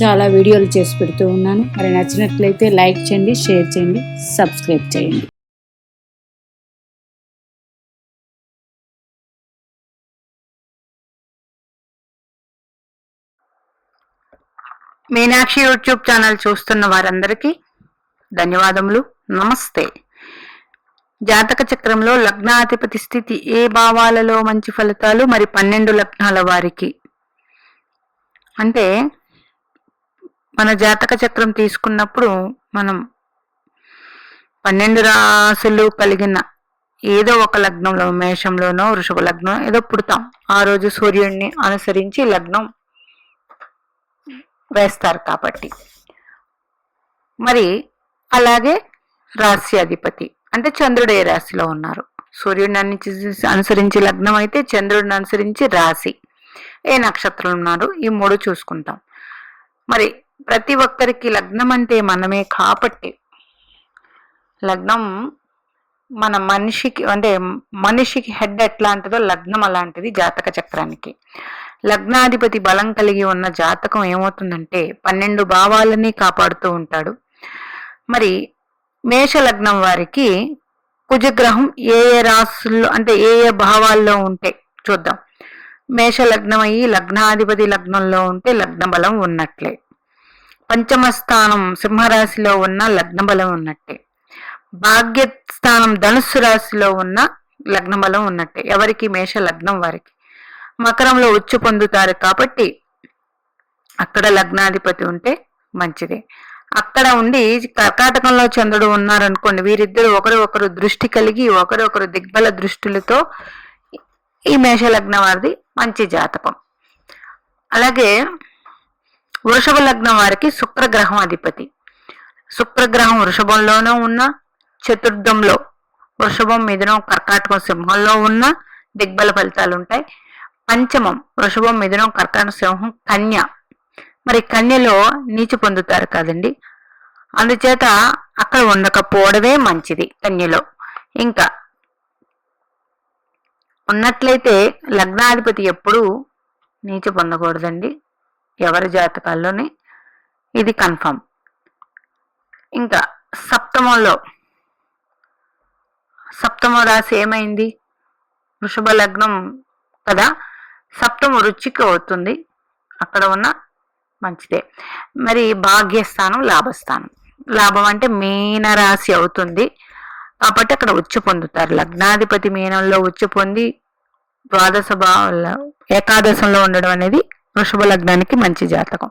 చాలా వీడియోలు చేసి పెడుతూ ఉన్నాను. మరి నచ్చినట్లయితే లైక్ చేయండి, షేర్ చేయండి, సబ్స్క్రైబ్ చేయండి. మీనాక్షి యూట్యూబ్ ఛానల్ చూస్తున్న వారందరికీ ధన్యవాదములు. నమస్తే. జాతక చక్రంలో లగ్నాధిపతి స్థితి ఏ భావాలలో మంచి ఫలితాలు, మరి 12 లగ్నాల వారికి అంటే మన జాతక చక్రం తీసుకున్నప్పుడు మనం 12 రాశులు కలిగిన ఏదో ఒక లగ్నంలో, మేషంలోనో వృషభ లగ్నం ఏదో పుడతాం. ఆ రోజు సూర్యుడిని అనుసరించి లగ్నం వేస్తారు కాబట్టి. మరి అలాగే రాశి అధిపతి అంటే చంద్రుడు ఏ రాశిలో ఉన్నారు, సూర్యుడిని అనుసరించి లగ్నం అయితే చంద్రుడిని అనుసరించి రాశి, ఏ నక్షత్రం ఉన్నారు, ఈ 3 చూసుకుంటాం. మరి ప్రతి ఒక్కరికి లగ్నం అంటే మనమే కాబట్టి లగ్నం మన మనిషికి అంటే మనిషికి హెడ్ ఎట్లాంటిదో లగ్నం అలాంటిది జాతక చక్రానికి. లగ్నాధిపతి బలం కలిగి ఉన్న జాతకం ఏమవుతుందంటే 12 భావాలని కాపాడుతూ ఉంటాడు. మరి మేష లగ్నం వారికి కుజగ్రహం ఏ ఏ రాశుల్లో అంటే ఏ ఏ భావాల్లో ఉంటే చూద్దాం. మేష లగ్నం అయ్యి లగ్నాధిపతి లగ్నంలో ఉంటే లగ్న బలం ఉన్నట్లే. పంచమ స్థానం సింహరాశిలో ఉన్న లగ్న బలం ఉన్నట్టే. భాగ్యస్థానం ధనుస్సు రాశిలో ఉన్న లగ్న బలం ఉన్నట్టే ఎవరికి, మేష లగ్నం వారికి. మకరంలో ఉచ్చు పొందుతారు కాబట్టి అక్కడ లగ్నాధిపతి ఉంటే మంచిదే. అక్కడ ఉండి కర్కాటకంలో చంద్రుడు ఉన్నారనుకోండి, వీరిద్దరు ఒకరు దృష్టి కలిగి ఒకరొకరు దిగ్బల దృష్టిలతో ఈ మేష లగ్నం వారిది మంచి జాతకం. అలాగే వృషభ లగ్నం వారికి శుక్రగ్రహం అధిపతి. శుక్రగ్రహం వృషభంలోనూ ఉన్న, చతుర్థంలో వృషభం, మిథునం, కర్కాటకం, సింహంలో ఉన్న దిగ్బల ఫలితాలు ఉంటాయి. పంచమం వృషభం, మిథునం, కర్కాటకం, సింహం, కన్య. మరి కన్యలో నీచు పొందుతారు కదండి, అందుచేత అక్కడ ఉండకపోవడమే మంచిది కన్యలో. ఇంకా ఉన్నట్లయితే లగ్నాధిపతి ఎప్పుడూ నీచు పొందకూడదండి ఎవరి జాతకాల్లోనే, ఇది కన్ఫర్మ్. ఇంకా సప్తమ రాశి ఏమైంది, వృషభ లగ్నం కదా, సప్తమ రుచికి అవుతుంది, అక్కడ ఉన్న మంచిదే. మరి భాగ్యస్థానం లాభస్థానం, లాభం అంటే మీన రాశి అవుతుంది కాబట్టి అక్కడ ఉచ్చు పొందుతారు. లగ్నాధిపతి మీనంలో ఉచ్చు పొంది ద్వాదశ భావాల ఏకాదశంలో ఉండడం అనేది వృషభ లగ్నానికి మంచి జాతకం.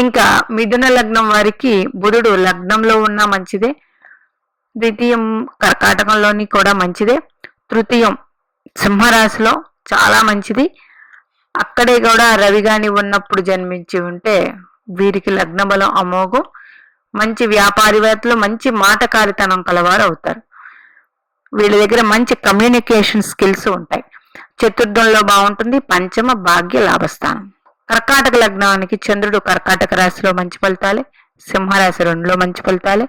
ఇంకా మిథున లగ్నం వారికి బుధుడు లగ్నంలో ఉన్న మంచిదే, ద్వితీయం కర్కాటకంలోని కూడా మంచిదే, తృతీయం సింహరాశిలో చాలా మంచిది. అక్కడే కూడా రవి గాని ఉన్నప్పుడు జన్మించి ఉంటే వీరికి లగ్న బలం అమోఘం. మంచి వ్యాపారివేత్తలు, మంచి మాటకారితనం కలవారు అవుతారు. వీళ్ళ దగ్గర మంచి కమ్యూనికేషన్ స్కిల్స్ ఉంటాయి. చతుర్థంలో బాగుంటుంది, పంచమ భాగ్య లాభస్థానం. కర్కాటక లగ్నానికి చంద్రుడు కర్కాటక రాశిలో మంచి ఫలితాలే, సింహరాశి 2లో మంచి ఫలితాలే.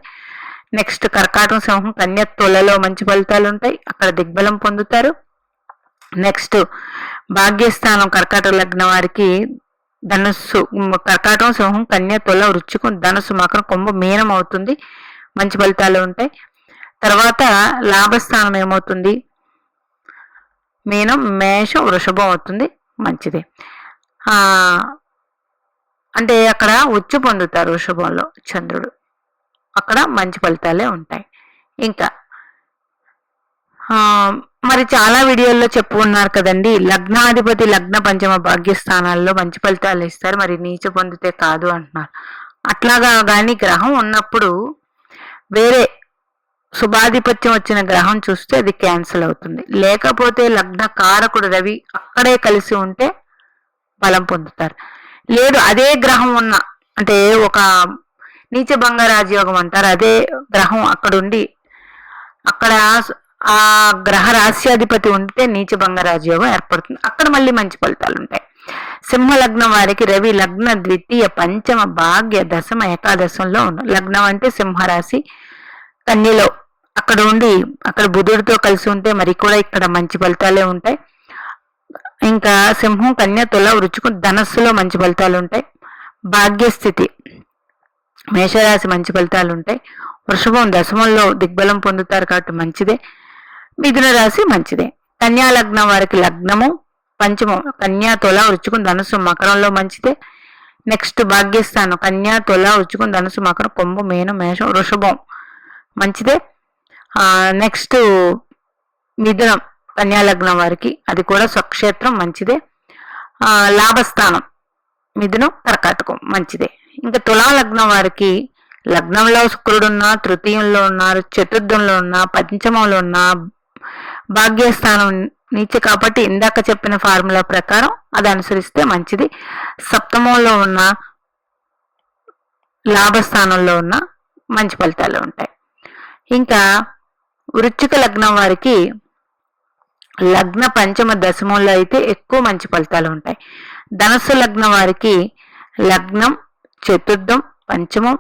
నెక్స్ట్ కర్కాటకం, సింహం, కన్య, తులలో మంచి ఫలితాలు ఉంటాయి, అక్కడ దిగ్బలం పొందుతారు. నెక్స్ట్ భాగ్యస్థానం కర్కాటక లగ్నం వారికి ధనుస్సు, కర్కాటకం, సింహం, కన్య, తుల, వృశ్చికం, ధనుస్సు, మకరం, కుంభం, మీనం అవుతుంది, మంచి ఫలితాలు ఉంటాయి. తర్వాత లాభస్థానం ఏమవుతుంది, మీనం, మేషం, వృషభం అవుతుంది, మంచిదే. అంటే అక్కడ ఉచ్చు పొందుతారు వృషభంలో చంద్రుడు, అక్కడ మంచి ఫలితాలే ఉంటాయి. ఇంకా మరి చాలా వీడియోల్లో చెప్పు ఉన్నారు కదండి, లగ్నాధిపతి లగ్న పంచమ భాగ్యస్థానాల్లో మంచి ఫలితాలు ఇస్తారు, మరి నీచ పొందితే కాదు అంటున్నారు. అట్లాగా కానీ గ్రహం ఉన్నప్పుడు వేరే శుభాధిపత్యం వచ్చిన గ్రహం చూస్తే అది క్యాన్సిల్ అవుతుంది. లేకపోతే లగ్న కారకుడు రవి అక్కడే కలిసి ఉంటే బలం పొందుతారు. లేదు అదే గ్రహం ఉన్న అంటే ఒక నీచ భంగ రాజయోగం అంటారు, అదే గ్రహం అక్కడుండి అక్కడ ఆ గ్రహ రాశ్యాధిపతి ఉంటే నీచ భంగ రాజయోగం ఏర్పడుతుంది, అక్కడ మళ్ళీ మంచి ఫలితాలు ఉంటాయి. సింహ లగ్నం వారికి రవి లగ్న ద్వితీయ పంచమ భాగ్య దశమ ఏకాదశంలో ఉన్న లగ్నం అంటే సింహరాశి కన్యలో అక్కడ ఉండి అక్కడ బుధుడితో కలిసి ఉంటే మరి కూడా ఇక్కడ మంచి ఫలితాలే ఉంటాయి. ఇంకా సింహం, కన్య, తుల, వృశ్చికం, ధనస్సులో మంచి ఫలితాలు ఉంటాయి. భాగ్యస్థితి మేషరాశి మంచి ఫలితాలు ఉంటాయి. వృషభం దశమంలో దిగ్బలం పొందుతారు కాబట్టి మంచిదే. మిథున రాశి మంచిదే. కన్యా లగ్నం వారికి లగ్నము పంచమం కన్యా, తుల, వృశ్చికం, ధనుసు, మకరంలో మంచిదే. నెక్స్ట్ భాగ్యస్థానం కన్యా, తుల, వృశ్చికం, ధనుసు, మకరం, కుంభం, మీనం, మేషం, వృషభం మంచిదే. నెక్స్ట్ మిథునం కన్యా లగ్నం వారికి అది కూడా స్వక్షేత్రం మంచిదే. లాభస్థానం మిథునం, కర్కాటకం మంచిదే. ఇంకా తులా లగ్నం వారికి లగ్నంలో శుక్రుడున్నా, తృతీయంలో ఉన్నారు, చతుర్థంలో ఉన్నా, పంచమంలో ఉన్నా, భాగ్యస్థానం నీచ కాబట్టి ఇందాక చెప్పిన ఫార్ములా ప్రకారం అది అనుసరిస్తే మంచిది. సప్తమంలో ఉన్న, లాభస్థానంలో ఉన్న మంచి ఫలితాలు ఉంటాయి. ఇంకా వృశ్చిక లగ్నం వారికి లగ్న పంచమ దశమంలో అయితే ఎక్కువ మంచి ఫలితాలు ఉంటాయి. ధనుస్సు లగ్నం వారికి లగ్నం, చతుర్థం, పంచమం,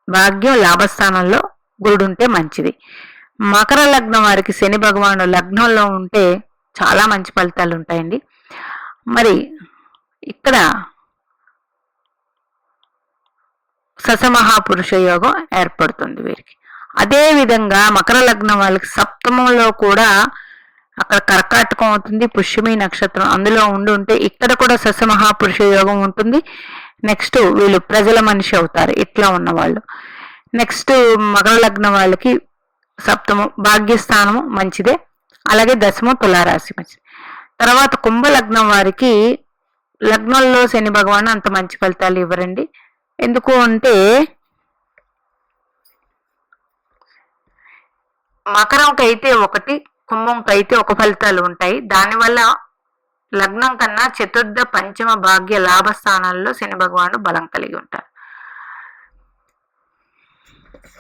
భాగ్యం, లాభస్థానంలో గురుడు ఉంటే మంచిది. మకర లగ్నం వారికి శని భగవానుడు లగ్నంలో ఉంటే చాలా మంచి ఫలితాలు ఉంటాయండి. మరి ఇక్కడ ససమహాపురుష యోగం ఏర్పడుతుంది వీరికి. అదే విధంగా మకర లగ్నం వాళ్ళకి సప్తమంలో కూడా అక్కడ కర్కాటకం అవుతుంది, పుష్యమి నక్షత్రం అందులో ఉంటే ఇక్కడ కూడా ససమహాపురుష యోగం ఉంటుంది. నెక్స్ట్ వీళ్ళు ప్రజల మనిషి అవుతారు ఇట్లా ఉన్నవాళ్ళు. నెక్స్ట్ మకర లగ్నం వాళ్ళకి సప్తము భాగ్యస్థానము మంచిదే, అలాగే దశమం తులారాశి మంచిది. తర్వాత కుంభ లగ్నం వారికి లగ్నంలో శని భగవాన్ అంత మంచి ఫలితాలు ఇవ్వరండి. ఎందుకు అంటే మకరంకి అయితే ఒకటి, కుంభంకి అయితే ఒక ఫలితాలు ఉంటాయి. దానివల్ల లగ్నం కన్నా చతుర్థ, పంచమ, భాగ్య, లాభ స్థానాల్లో శని భగవానుడు బలం కలిగి ఉంటారు.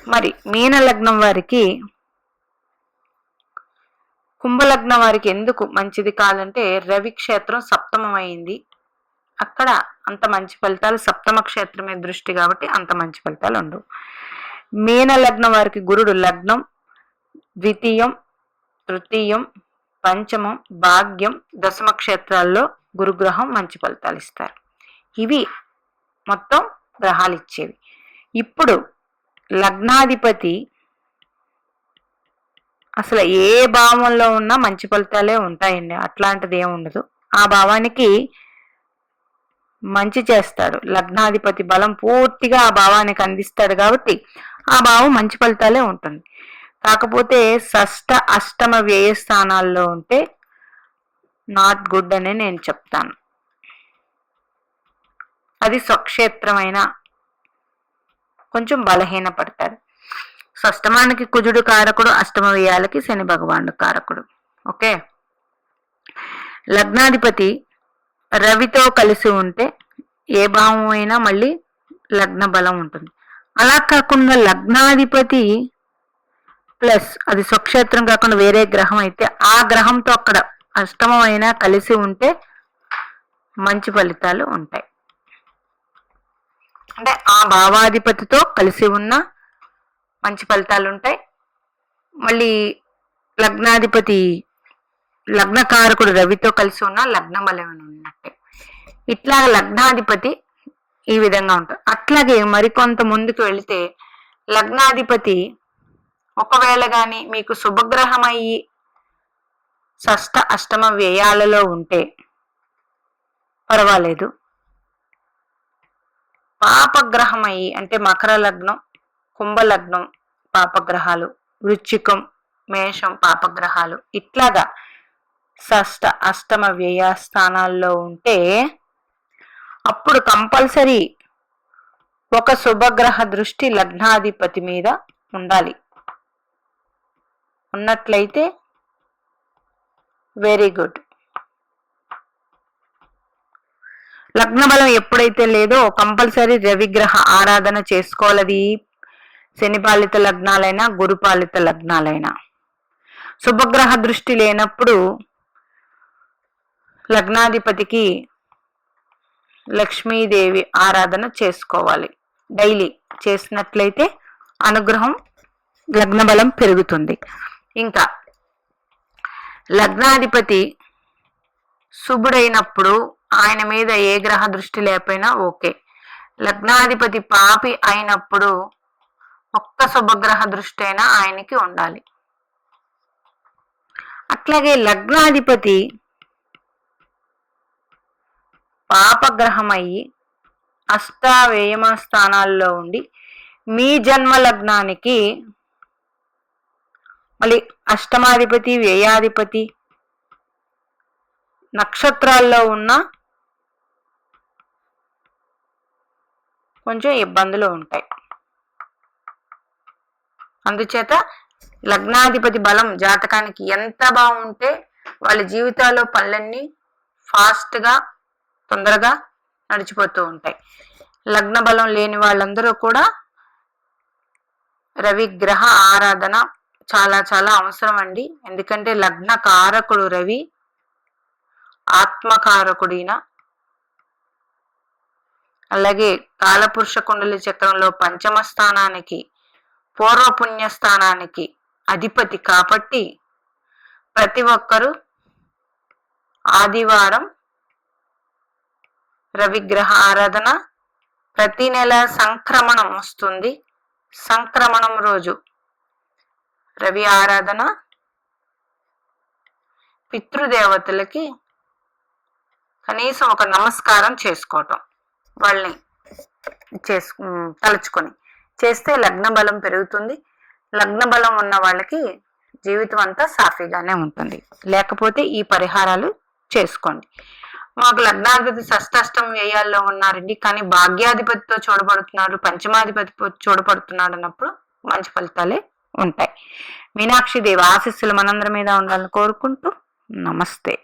మరి మీన లగ్నం వారికి కుంభలగ్నం వారికి ఎందుకు మంచిది కాదంటే రవి క్షేత్రం సప్తమం అయింది, అక్కడ అంత మంచి ఫలితాలు సప్తమ క్షేత్రమే దృష్టి కాబట్టి అంత మంచి ఫలితాలు ఉండవు. మీన లగ్నం వారికి గురుడు లగ్నం, ద్వితీయం, తృతీయం, పంచమం, భాగ్యం, దశమ క్షేత్రాల్లో గురుగ్రహం మంచి ఫలితాలు ఇస్తారు. ఇవి మొత్తం గ్రహాలు ఇచ్చేవి. ఇప్పుడు లగ్నాధిపతి అసలు ఏ భావంలో ఉన్నా మంచి ఫలితాలే ఉంటాయండి, అట్లాంటిది ఏమి ఉండదు. ఆ భావానికి మంచి చేస్తాడు, లగ్నాధిపతి బలం పూర్తిగా ఆ భావానికి అందిస్తాడు కాబట్టి ఆ భావం మంచి ఫలితాలే ఉంటుంది. కాకపోతే షష్ఠ, అష్టమ, వ్యయ స్థానాల్లో ఉంటే నాట్ గుడ్ అని నేను చెప్తాను. అది స్వక్షేత్రమైన కొంచెం బలహీన పడతాడు. షష్టమానికి కుజుడు కారకుడు, అష్టమ వ్యయాలకి శని భగవానుడు కారకుడు. ఓకే, లగ్నాధిపతి రవితో కలిసి ఉంటే ఏ భావం అయినా మళ్ళీ లగ్న బలం ఉంటుంది. అలా కాకుండా లగ్నాధిపతి ప్లస్ అది స్వక్షేత్రం కాకుండా వేరే గ్రహం అయితే ఆ గ్రహంతో అక్కడ అష్టమం అయినా కలిసి ఉంటే మంచి ఫలితాలు ఉంటాయి. అంటే ఆ భావాధిపతితో కలిసి ఉన్న మంచి ఫలితాలు ఉంటాయి. మళ్ళీ లగ్నాధిపతి లగ్నకారకుడు రవితో కలిసి ఉన్న లగ్న బలం ఉన్నట్టే. ఇట్లా లగ్నాధిపతి ఈ విధంగా ఉంటారు. అట్లాగే మరికొంత ముందుకు వెళితే లగ్నాధిపతి ఒకవేళ కానీ మీకు శుభగ్రహం అయ్యి షష్ఠ, అష్టమ వ్యయాలలో ఉంటే పర్వాలేదు. పాపగ్రహం అయ్యి అంటే మకర లగ్నం, కుంభ లగ్నం పాపగ్రహాలు, వృశ్చికం, మేషం పాపగ్రహాలు ఇట్లాగా షష్ఠ, అష్టమ వ్యయ స్థానాల్లో ఉంటే అప్పుడు కంపల్సరీ ఒక శుభగ్రహ దృష్టి లగ్నాధిపతి మీద ఉండాలి. ఉన్నట్లయితే వెరీ గుడ్. లగ్న బలం ఎప్పుడైతే లేదో కంపల్సరీ రవిగ్రహ ఆరాధన చేసుకోవాలి. శనిపాలిత లగ్నాలైనా గురుపాలిత లగ్నాలైనా శుభగ్రహ దృష్టి లేనప్పుడు లగ్నాధిపతికి లక్ష్మీదేవి ఆరాధన చేసుకోవాలి. డైలీ చేసినట్లయితే అనుగ్రహం లగ్న బలం పెరుగుతుంది. ఇంకా లగ్నాధిపతి శుభుడైనప్పుడు ఆయన మీద ఏ గ్రహ దృష్టి లేకపోయినా ఓకే, లగ్నాధిపతి పాపి అయినప్పుడు ఒక్క శుభగ్రహ దృష్టి అయినా ఆయనకి ఉండాలి. అట్లాగే లగ్నాధిపతి పాపగ్రహం అయ్యి అష్టావేయమ స్థానాల్లో ఉండి మీ జన్మ లగ్నానికి మళ్ళీ అష్టమాధిపతి వ్యయాధిపతి నక్షత్రాల్లో ఉన్న కొంచెం ఇబ్బందులు ఉంటాయి. అందుచేత లగ్నాధిపతి బలం జాతకానికి ఎంత బాగుంటే వాళ్ళ జీవితాల్లో పనులన్నీ ఫాస్ట్గా తొందరగా నడిచిపోతూ ఉంటాయి. లగ్న బలం లేని వాళ్ళందరూ కూడా రవి గ్రహ ఆరాధన చాలా చాలా అవసరం అండి. ఎందుకంటే లగ్న కారకుడు రవి, ఆత్మకారకుడిన, అలాగే కాలపురుష కుండలి చక్రంలో పంచమ స్థానానికి పూర్వపుణ్య స్థానానికి అధిపతి కాబట్టి ప్రతి ఒక్కరూ ఆదివారం రవిగ్రహ ఆరాధన, ప్రతి నెల సంక్రమణం వస్తుంది, సంక్రమణం రోజు రవి ఆరాధన, పితృదేవతలకి కనీసం ఒక నమస్కారం చేసుకోవటం, వాళ్ళని తలుచుకొని చేస్తే లగ్న బలం పెరుగుతుంది. లగ్న బలం ఉన్న వాళ్ళకి జీవితం అంతా సాఫీగానే ఉంటుంది. లేకపోతే ఈ పరిహారాలు చేసుకోండి. మాకు లగ్నాధిపతి షష్టాష్టం వ్యయాల్లో ఉన్నారండి, కానీ భాగ్యాధిపతితో చూడబడుతున్నారు, పంచమాధిపతితో చూడబడుతున్నాడు అన్నప్పుడు మంచి ఫలితాలే ఉంటాయి. మీనాక్షి దేవి ఆశీస్సులు మనందరి మీద ఉండాలని కోరుకుంటూ నమస్తే.